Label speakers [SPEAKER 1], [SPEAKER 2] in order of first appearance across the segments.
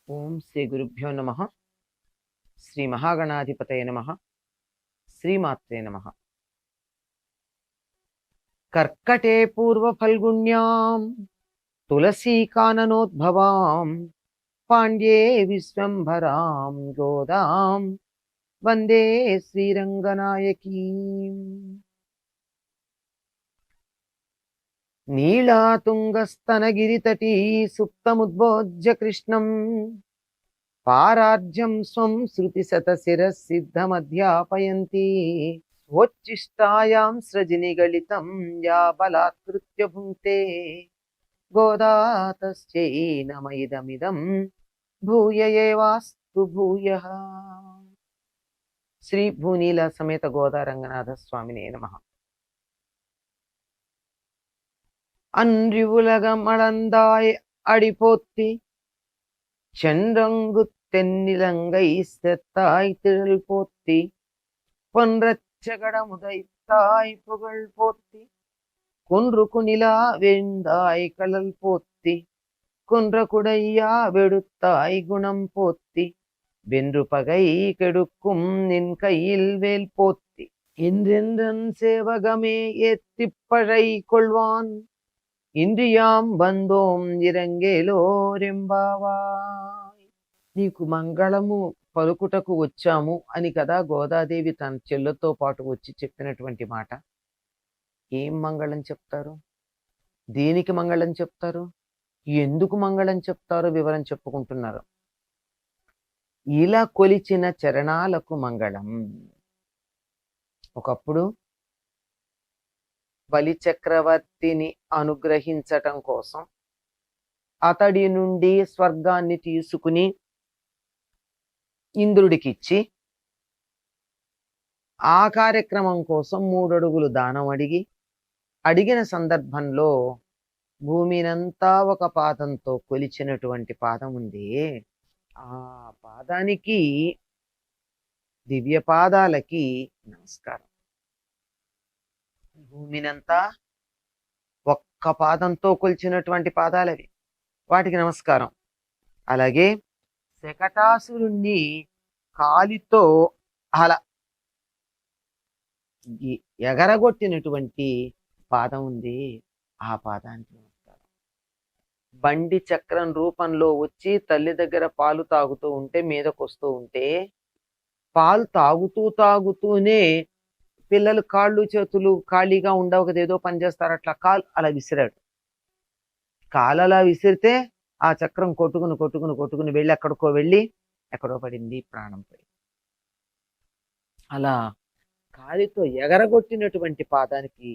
[SPEAKER 1] ఓం శ్రీ గురుభ్యో నమ. శ్రీ మహాగణాధిపతయ నమ. శ్రీమాత్రే నమ. కర్కటే పూర్వ ఫల్గుణ్యాం తులసీకాననోద్భవాం పాండ్యే విశ్వంభరాం గోదాం వందే శ్రీరంగనాయకీం. నీళాతుంగస్తనగిరితటీ సుప్తముద్బోధ్య కృష్ణం పారార్జం స్వం శృతిశతశిరసిద్ధమధ్యాపయంతి స్వోచ్ఛిష్టాయాం సృజినిగళితం యా బలాత్కృత్య భుంక్తే గోదా తస్యై నమయిదమిదం భూయ ఏవాస్తు భూయః. శ్రీ భూనీల సమేత గోదా రంగనాథ స్వామినే నమః. அன்றிவுலகமளந்தாய் அடிபோத்தி சென்றங்கு தென்னிலங்கை செத்தாய் திழல் போத்தி பொன்றச்சகடமுதைத்தாய் புகழ் போத்தி குன்று குனிலா வேந்தாய் கடல் போத்தி குன்ற குடையா வெடுத்தாய் குணம் போத்தி வென்று பகை கெடுக்கும் நின் கையில் வேல் போத்தி இன்றென்றன் சேவகமே ஏத்திப்பழை கொள்வான் ఇంద్రియాం బంధోం ఇరంగేలోరెంబావాయ్. నీకు మంగళము పలుకుటకు వచ్చాము అని కదా గోదాదేవి తన చెల్లెతో పాటు వచ్చి చెప్పినటువంటి మాట. ఏం మంగళం చెప్తారు, దేనికి మంగళం చెప్తారు, ఎందుకు మంగళం చెప్తారో వివరం చెప్పుకుంటున్నారు. ఇలా కొలిచిన చరణాలకు మంగళం. ఒకప్పుడు బలి చక్రవర్తిని అనుగ్రహించటం కోసం అతడి నుండి స్వర్గాన్ని తీసుకుని ఇంద్రుడికిచ్చి ఆ కార్యక్రమం కోసం 3 అడుగులు దానం అడిగిన సందర్భంలో భూమినంతా ఒక పాదంతో కొలిచినటువంటి పాదం ఉంది. ఆ పాదానికి, దివ్య పాదాలకి నమస్కారం. భూమినంతా ఒక్క పాదంతో కొలిచినటువంటి పాదాలవి, వాటికి నమస్కారం. అలాగే శకటాసురుణ్ణి కాలితో అలా ఎగరగొట్టినటువంటి పాదం ఉంది, ఆ పాదానికి నమస్కారం. బండి చక్రం రూపంలో వచ్చి తల్లి దగ్గర పాలు తాగుతూ ఉంటే మీదకొస్తూ ఉంటే పాలు తాగుతూనే పిల్లలు కాళ్ళు చేతులు ఖాళీగా ఉండవు కదా, ఏదో పని చేస్తారు, అట్లా కాలు అలా విసిరాడు. కాలు అలా విసిరితే ఆ చక్రం కొట్టుకుని వెళ్ళి ఎక్కడో పడింది, ప్రాణం పోయింది. అలా కాలితో ఎగరగొట్టినటువంటి పాదానికి,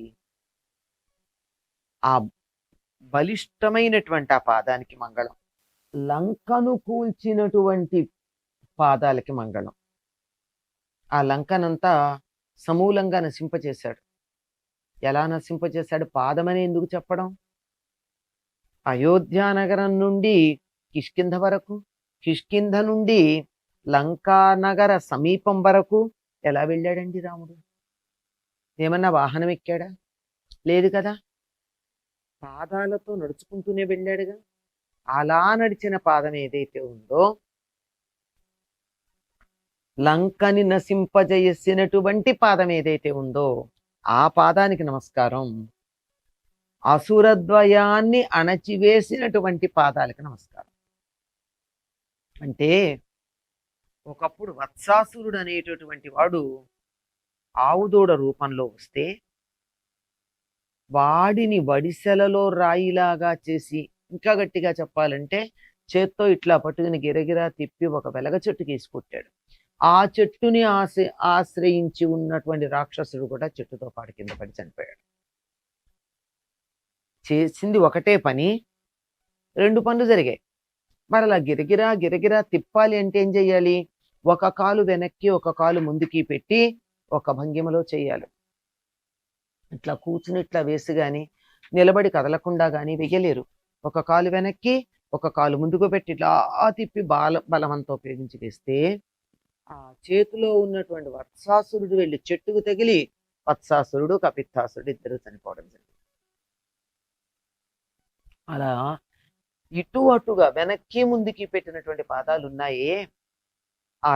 [SPEAKER 1] ఆ బలిష్టమైనటువంటి ఆ పాదానికి మంగళం. లంకను కూల్చినటువంటి పాదాలకి మంగళం. ఆ లంకనంతా సమూలంగా నశింపచేశాడు. ఎలా నశింపచేశాడు? పాదమని ఎందుకు చెప్పడం? అయోధ్యానగరం నుండి కిష్కింధ వరకు, కిష్కింధ నుండి లంకానగర సమీపం వరకు ఎలా వెళ్ళాడండి రాముడు? ఏమన్నా వాహనం ఎక్కాడా? లేదు కదా, పాదాలతో నడుచుకుంటూనే వెళ్ళాడుగా. అలా నడిచిన పాదం ఏదైతే ఉందో, లంకని నశింపజేసినటువంటి పాదం ఏదైతే ఉందో ఆ పాదానికి నమస్కారం. అసురద్వయాన్ని అణచివేసినటువంటి పాదాలకు నమస్కారం. అంటే ఒకప్పుడు వత్సాసురుడు అనేటటువంటి వాడు ఆవుదూడ రూపంలో వస్తే వాడిని వడిసెలలో రాయిలాగా చేసి, ఇంకా గట్టిగా చెప్పాలంటే చేత్తో ఇట్లా పట్టుకుని గిరగిరా తిప్పి ఒక వెలగ చెట్టుకి వేసి కొట్టాడు. ఆ చెట్టుని ఆశ్రయించి ఉన్నటువంటి రాక్షసుడు కూడా చెట్టుతో పాటు కింద పడి చనిపోయాడు. చేసింది ఒకటే పని, 2 పనులు జరిగాయి. మరి అలా గిరగిరా తిప్పాలి అంటే ఏం చెయ్యాలి? ఒక కాలు వెనక్కి ఒక కాలు ముందుకి పెట్టి ఒక భంగిమలో చెయ్యాలి. ఇట్లా కూర్చుని ఇట్లా వేసి గాని, నిలబడి కదలకుండా గాని వెయ్యలేరు. ఒక కాలు వెనక్కి ఒక కాలు ముందుకు పెట్టి ఇట్లా తిప్పి బలవంతో ఉపయోగించి వేస్తే ఆ చేతిలో ఉన్నటువంటి వత్సాసురుడు వెళ్ళి చెట్టుకు తగిలి వత్సాసురుడు కపిత్తాసురుడు ఇద్దరు చనిపోవడం జరిగింది. అలా ఇటు అటుగా వెనక్కి ముందుకి పెట్టినటువంటి పాదాలు ఉన్నాయే, ఆ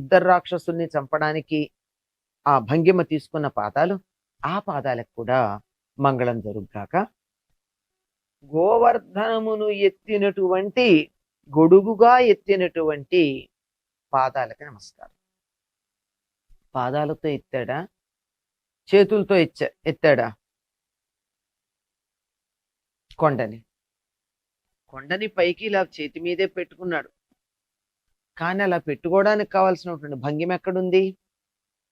[SPEAKER 1] ఇద్దరు రాక్షసుల్ని చంపడానికి ఆ భంగిమ తీసుకున్న పాదాలు, ఆ పాదాలకు కూడా మంగళం జరుగుగాక. గోవర్ధనమును ఎత్తినటువంటి గొడుగుగా ఎత్తినటువంటి పాదాలకి నమస్కారం. పాదాలతో ఎత్తాడా, చేతులతో ఎత్తాడా? కొండని పైకి ఇలా చేతి మీదే పెట్టుకున్నాడు. కానీ అలా పెట్టుకోవడానికి కావాల్సినటువంటి భంగిమ ఎక్కడుంది?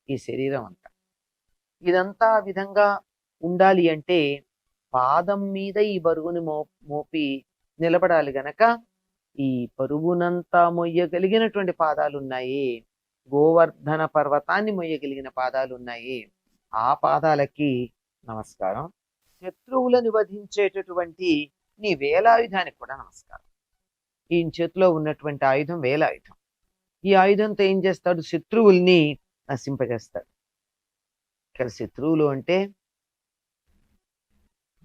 [SPEAKER 1] ఈ శరీరం అంతా. ఇదంతా ఆ విధంగా ఉండాలి అంటే పాదం మీద ఈ బరువుని మోపి నిలబడాలి గనక ఈ బరువునంతా మొయ్యగలిగినటువంటి పాదాలు ఉన్నాయి. గోవర్ధన పర్వతాన్ని మొయ్యగలిగిన పాదాలు ఉన్నాయి. ఆ పాదాలకి నమస్కారం. శత్రువులను వధించేటటువంటి నీ వేలాయుధానికి కూడా నమస్కారం. ఈయన చేతిలో ఉన్నటువంటి ఆయుధం వేలాయుధం. ఈ ఆయుధంతో ఏం చేస్తాడు? శత్రువుల్ని నశింపజేస్తాడు. ఇక్కడ శత్రువులు అంటే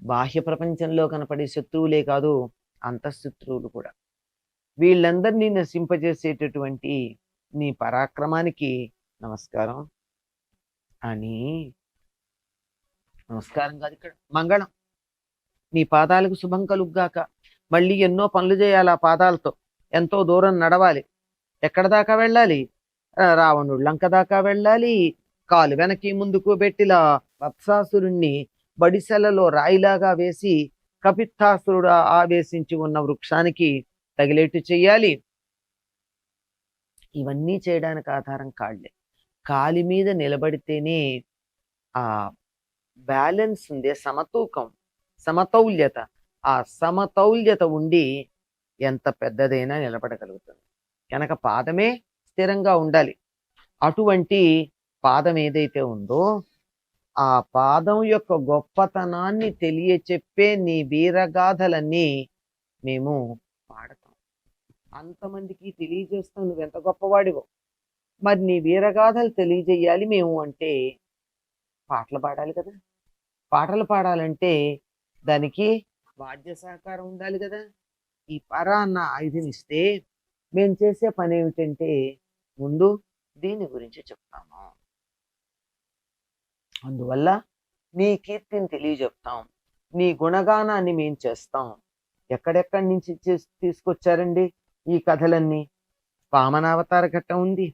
[SPEAKER 1] బాహ్య ప్రపంచంలో కనపడే శత్రువులే కాదు, అంతఃశత్రువులు కూడా. వీళ్ళందరినీ నశింపజేసేటటువంటి నీ పరాక్రమానికి నమస్కారం అని. నమస్కారం కాదు, ఇక్కడ మంగళం. నీ పాదాలకు శుభం కలుగ్గాక. మళ్ళీ ఎన్నో పనులు చేయాలి ఆ పాదాలతో. ఎంతో దూరం నడవాలి. ఎక్కడ దాకా వెళ్ళాలి? రావణుడు లంక దాకా వెళ్ళాలి. కాలు వెనక్కి ముందుకు పెట్టిలా వత్సాసురుణ్ణి బడిసెలలో రాయిలాగా వేసి కపిత్తాసురుడు ఆవేశించి ఉన్న వృక్షానికి తగిలేట్టు చెయ్యాలి. ఇవన్నీ చేయడానికి ఆధారం కాళ్ళే. కాలి మీద నిలబడితేనే ఆ బ్యాలెన్స్ ఉంది, సమతౌల్యత. ఆ సమతౌల్యత ఉండి ఎంత పెద్దదైనా నిలబడగలుగుతుంది. కనుక పాదమే స్థిరంగా ఉండాలి. అటువంటి పాదం ఏదైతే ఉందో ఆ పాదం యొక్క గొప్పతనాన్ని తెలియచెప్పే నీ వీరగాథలన్నీ మేము పాడతాం. అంతమందికి తెలియజేస్తాం నువ్వెంత గొప్పవాడివో. మరి నీ వీరగాథలు తెలియజేయాలి మేము అంటే పాటలు పాడాలి కదా. పాటలు పాడాలంటే దానికి వాద్య సహకారం ఉండాలి కదా. ఈ పర అన్న ఆయుధం ఇస్తే మేము చేసే పని ఏమిటంటే ముందు దీని గురించి చెప్తాము. అందువల్ల నీ కీర్తిని తెలియజెప్తాం, నీ గుణగానాన్ని మేం చేస్తాం. ఎక్కడెక్కడి నుంచి తీసుకొచ్చారండి ఈ కథలన్నీ? వామనావతార ఘట్టం ఉంది,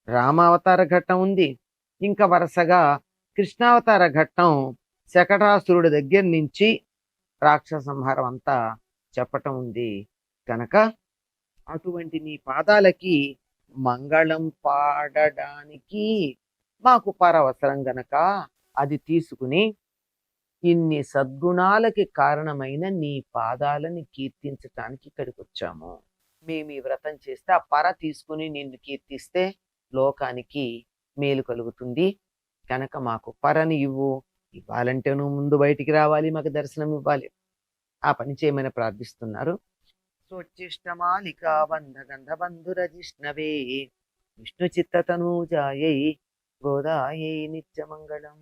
[SPEAKER 1] రామావతార ఘట్టం ఉంది, ఇంకా వరుసగా కృష్ణావతార ఘట్టం శకటాసురుడి దగ్గర నుంచి రాక్షస సంహారం అంతా చెప్పటం ఉంది. కనుక అటువంటి నీ పాదాలకి మంగళం పాడడానికి మాకు పరవసరం గనక అది తీసుకుని ఇన్ని సద్గుణాలకి కారణమైన నీ పాదాలని కీర్తించటానికి ఇక్కడికి వచ్చాము. మేము ఈ వ్రతం చేస్తే ఆ పర తీసుకుని నిన్ను కీర్తిస్తే లోకానికి మేలు కలుగుతుంది. కనుక మాకు పరని ఇవ్వు. ఇవ్వాలంటే నువ్వు ముందు బయటికి రావాలి, మాకు దర్శనం ఇవ్వాలి. ఆ పని చేయమని ప్రార్థిస్తున్నారు. స్వచ్చిష్టమాలికా బంధగంధ బంధురజిష్ణవే విష్ణు చిత్తతనూజాయై గోదాయై నిత్యమంగళం.